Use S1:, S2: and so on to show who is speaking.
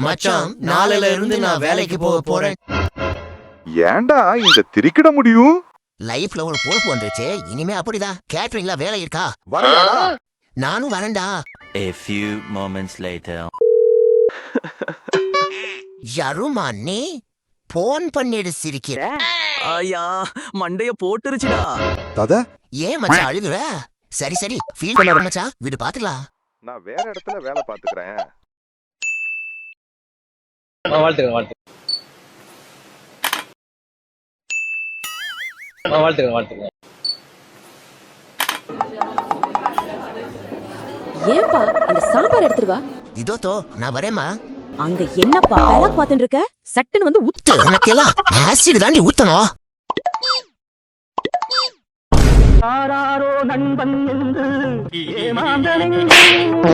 S1: மச்சான், நாளையில இருந்து நான் வேலைக்கு போக போறேன்.
S2: ஏன்டா இந்த திரிக்கிட முடியும்?
S1: லைஃப்ல ஒரு பொறுப்பு வந்துருச்சு. இனிமே அப்படிதான். கேட்டரிங்ல வேலை இருக்கா?
S2: வரடா.
S1: நானும் வரேன்டா.
S3: A few moments later.
S1: யாருமா நீ? போன் பண்ணிடு சிரிக்கிற.
S4: ஐயா மண்டைய போட்டுருச்சுடா.
S2: தாதா,
S1: ஏன் மச்சான் அழுகுற? சரி சரி, ஃபீல் பண்ண மச்சான், வீடு பாத்துக்கலாம்.
S2: நான் வேற இடத்துல வேலை பாத்துக்கிறேன்.
S5: வாழ்த்துக்கள்.
S6: ஏன்பா அந்த சாம்பார் எடுத்துட்டு வா.
S1: இதோ தோ, நான் வரேம்மா.
S6: அங்க என்னப்பா வேலை பார்த்துட்டு இருக்க? சட்டுன்னு வந்து ஊத்து.
S1: உனக்கெல்லாம் ஆசிட் தாண்டி ஊத்தணும்.
S4: நண்பன் என்று